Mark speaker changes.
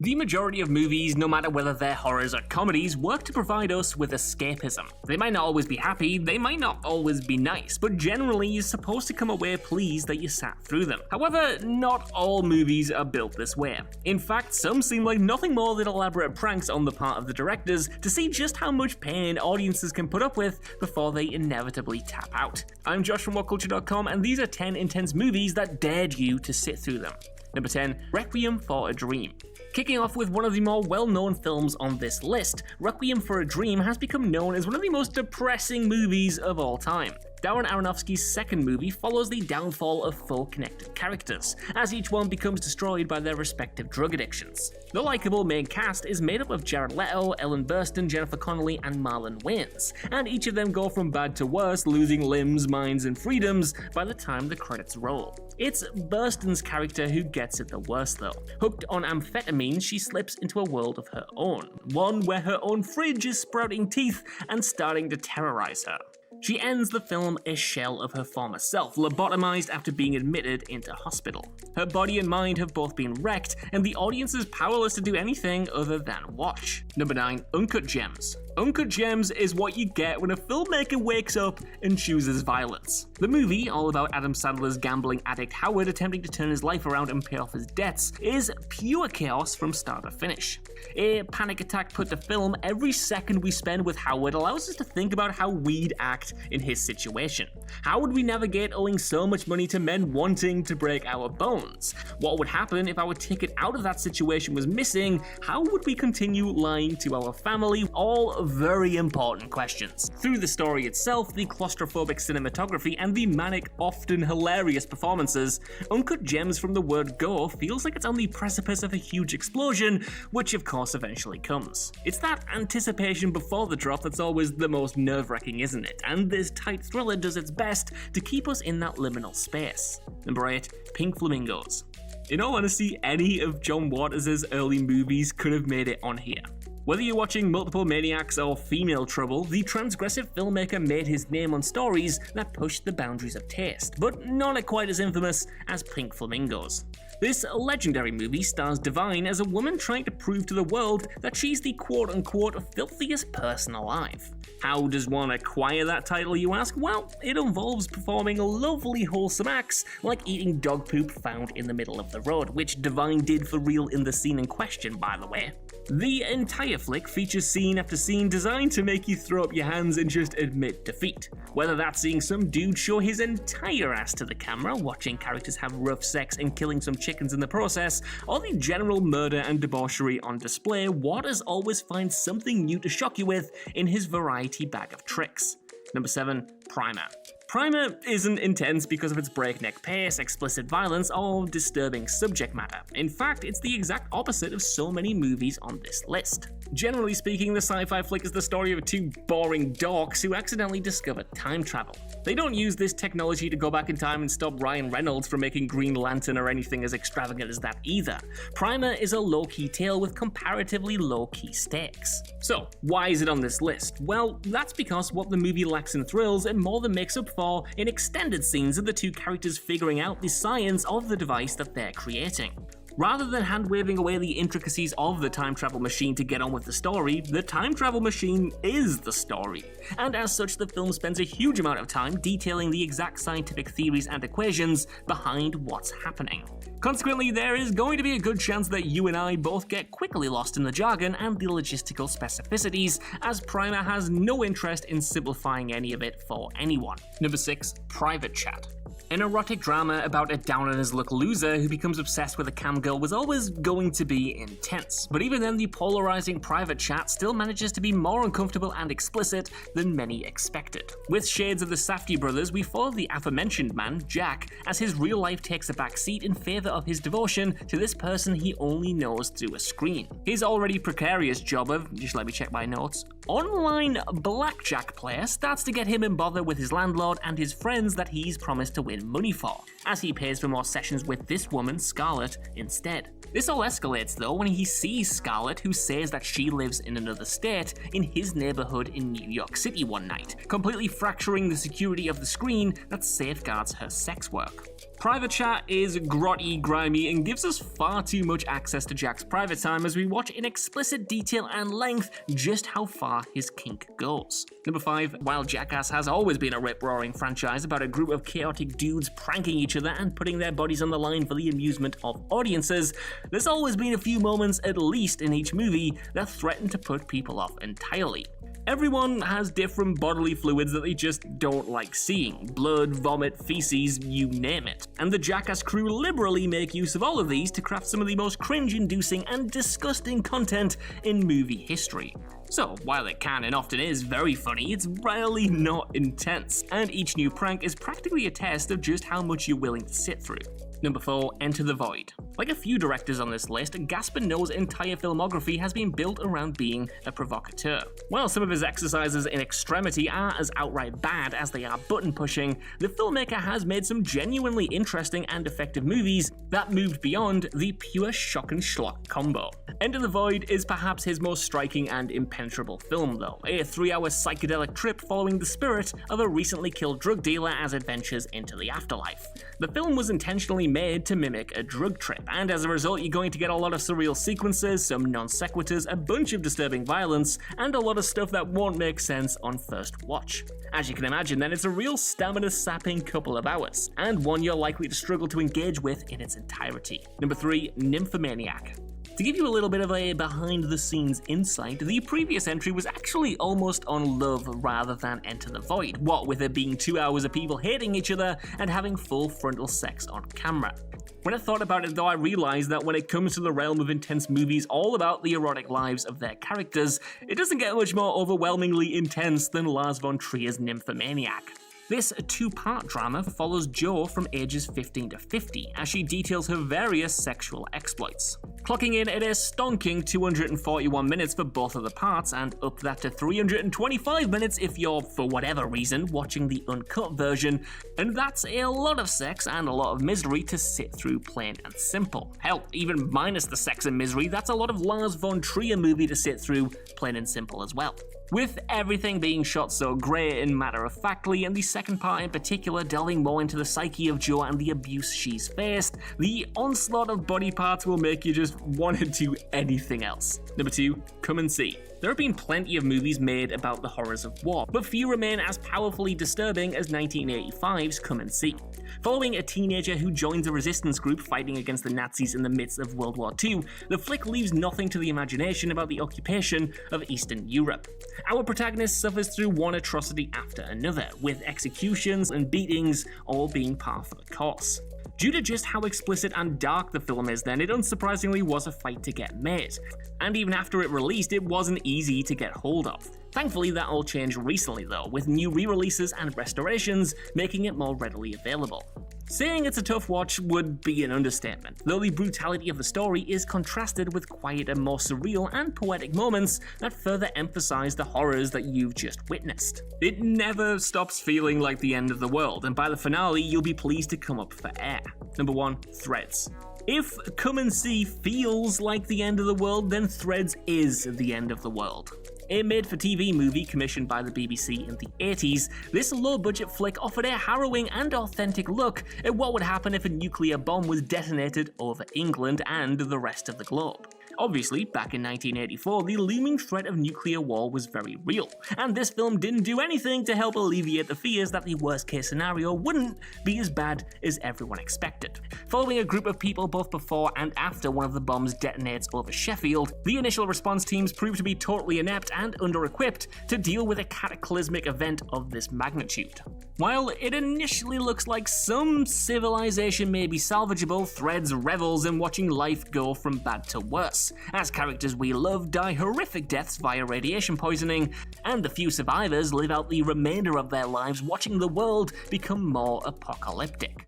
Speaker 1: The majority of movies, no matter whether they're horrors or comedies, work to provide us with escapism. They might not always be happy, they might not always be nice, but generally you're supposed to come away pleased that you sat through them. However, not all movies are built this way. In fact, some seem like nothing more than elaborate pranks on the part of the directors to see just how much pain audiences can put up with before they inevitably tap out. I'm Josh from WhatCulture.com, and these are 10 intense movies that dared you to sit through them. Number 10, Requiem for a Dream. Kicking off with one of the more well-known films on this list, Requiem for a Dream has become known as one of the most depressing movies of all time. Darren Aronofsky's second movie follows the downfall of four connected characters, as each one becomes destroyed by their respective drug addictions. The likeable main cast is made up of Jared Leto, Ellen Burstyn, Jennifer Connelly, and Marlon Wayans, and each of them go from bad to worse, losing limbs, minds, and freedoms by the time the credits roll. It's Burstyn's character who gets it the worst though. Hooked on amphetamine, she slips into a world of her own, one where her own fridge is sprouting teeth and starting to terrorize her. She ends the film a shell of her former self, lobotomized after being admitted into hospital. Her body and mind have both been wrecked, and the audience is powerless to do anything other than watch. Number 9, Uncut Gems. Uncut Gems is what you get when a filmmaker wakes up and chooses violence. The movie, all about Adam Sandler's gambling addict Howard attempting to turn his life around and pay off his debts, is pure chaos from start to finish. A panic attack put to film, every second we spend with Howard allows us to think about how we'd act in his situation. How would we navigate owing so much money to men wanting to break our bones? What would happen if our ticket out of that situation was missing? How would we continue lying to our family? All very important questions. Through the story itself, the claustrophobic cinematography, and the manic, often hilarious performances, Uncut Gems from the word go feels like it's on the precipice of a huge explosion, which of course eventually comes. It's that anticipation before the drop that's always the most nerve-wracking, isn't it? And this tight thriller does its best to keep us in that liminal space. Number 8, Pink Flamingos. In all honesty, any of John Waters' early movies could have made it on here. Whether you're watching Multiple Maniacs or Female Trouble, the transgressive filmmaker made his name on stories that pushed the boundaries of taste, but not quite as infamous as Pink Flamingos. This legendary movie stars Divine as a woman trying to prove to the world that she's the quote-unquote filthiest person alive. How does one acquire that title, you ask? Well, it involves performing lovely wholesome acts like eating dog poop found in the middle of the road, which Divine did for real in the scene in question, by the way. The entire flick features scene after scene designed to make you throw up your hands and just admit defeat. Whether that's seeing some dude show his entire ass to the camera, watching characters have rough sex and killing some chickens in the process, or the general murder and debauchery on display, Waters always finds something new to shock you with in his variety bag of tricks. Number 7, Primer. Primer isn't intense because of its breakneck pace, explicit violence, or disturbing subject matter. In fact, it's the exact opposite of so many movies on this list. Generally speaking, the sci-fi flick is the story of two boring dorks who accidentally discover time travel. They don't use this technology to go back in time and stop Ryan Reynolds from making Green Lantern or anything as extravagant as that either. Primer is a low-key tale with comparatively low-key stakes. So, why is it on this list? Well, that's because what the movie lacks in thrills and more than makes up for in extended scenes of the two characters figuring out the science of the device that they're creating. Rather than hand-waving away the intricacies of the time travel machine to get on with the story, the time travel machine is the story. And as such, the film spends a huge amount of time detailing the exact scientific theories and equations behind what's happening. Consequently, there is going to be a good chance that you and I both get quickly lost in the jargon and the logistical specificities, as Primer has no interest in simplifying any of it for anyone. Number 6, Private Chat. An erotic drama about a down-on-his-luck loser who becomes obsessed with a cam girl was always going to be intense, but even then the polarizing Private Chat still manages to be more uncomfortable and explicit than many expected. With shades of the Safdie brothers, we follow the aforementioned man, Jack, as his real life takes a back seat in favor of his devotion to this person he only knows through a screen. His already precarious job of, just let me check my notes, online blackjack player starts to get him in bother with his landlord and his friends that he's promised to win money for, as he pays for more sessions with this woman, Scarlett, instead. This all escalates though when he sees Scarlett, who says that she lives in another state, in his neighborhood in New York City one night, completely fracturing the security of the screen that safeguards her sex work. Private chat is grotty, grimy, and gives us far too much access to Jack's private time as we watch in explicit detail and length just how far his kink goes. Number 5. While Jackass has always been a rip-roaring franchise about a group of chaotic dudes pranking each other and putting their bodies on the line for the amusement of audiences, there's always been a few moments, at least in each movie, that threaten to put people off entirely. Everyone has different bodily fluids that they just don't like seeing. Blood, vomit, feces, you name it. And the Jackass crew liberally make use of all of these to craft some of the most cringe-inducing and disgusting content in movie history. So, while it can and often is very funny, it's rarely not intense, and each new prank is practically a test of just how much you're willing to sit through. Number 4. Enter the Void. Like a few directors on this list, Gaspar Noé's entire filmography has been built around being a provocateur. While some of his exercises in extremity are as outright bad as they are button-pushing, the filmmaker has made some genuinely interesting and effective movies that moved beyond the pure shock and schlock combo. Enter the Void is perhaps his most striking and impenetrable film, though, a 3-hour psychedelic trip following the spirit of a recently killed drug dealer as it ventures into the afterlife. The film was intentionally made to mimic a drug trip, and as a result you're going to get a lot of surreal sequences, some non sequiturs, a bunch of disturbing violence, and a lot of stuff that won't make sense on first watch. As you can imagine then, it's a real stamina-sapping couple of hours, and one you're likely to struggle to engage with in its entirety. Number 3. Nyamomaniac. To give you a little bit of a behind-the-scenes insight, the previous entry was actually almost on Love rather than Enter the Void, what with it being 2 hours of people hating each other and having full frontal sex on camera. When I thought about it though, I realised that when it comes to the realm of intense movies all about the erotic lives of their characters, it doesn't get much more overwhelmingly intense than Lars von Trier's Nympomaniac. This 2-part drama follows Jo from ages 15 to 50 as she details her various sexual exploits, clocking in at a stonking 241 minutes for both of the parts, and up that to 325 minutes if you're, for whatever reason, watching the uncut version, and that's a lot of sex and a lot of misery to sit through plain and simple. Hell, even minus the sex and misery, that's a lot of Lars von Trier movie to sit through plain and simple as well. With everything being shot so great and matter-of-factly, and the second part in particular delving more into the psyche of Jo and the abuse she's faced, the onslaught of body parts will make you just want to do anything else. Number 2. Come and See. There have been plenty of movies made about the horrors of war, but few remain as powerfully disturbing as 1985's Come and See. Following a teenager who joins a resistance group fighting against the Nazis in the midst of World War II, the flick leaves nothing to the imagination about the occupation of Eastern Europe. Our protagonist suffers through one atrocity after another, with executions and beatings all being par for the course. Due to just how explicit and dark the film is then, it unsurprisingly was a fight to get made. And even after it released, it wasn't easy to get hold of. Thankfully, that all changed recently though, with new re-releases and restorations making it more readily available. Saying it's a tough watch would be an understatement, though the brutality of the story is contrasted with quieter, more surreal and poetic moments that further emphasize the horrors that you've just witnessed. It never stops feeling like the end of the world, and by the finale you'll be pleased to come up for air. Number 1. Threads. If Come and See feels like the end of the world, then Threads is the end of the world. A made-for-TV movie commissioned by the BBC in the 80s, this low-budget flick offered a harrowing and authentic look at what would happen if a nuclear bomb was detonated over England and the rest of the globe. Obviously, back in 1984, the looming threat of nuclear war was very real, and this film didn't do anything to help alleviate the fears that the worst-case scenario wouldn't be as bad as everyone expected. Following a group of people both before and after one of the bombs detonates over Sheffield, the initial response teams proved to be totally inept and under-equipped to deal with a cataclysmic event of this magnitude. While it initially looks like some civilization may be salvageable, Threads revels in watching life go from bad to worse, as characters we love die horrific deaths via radiation poisoning, and the few survivors live out the remainder of their lives watching the world become more apocalyptic.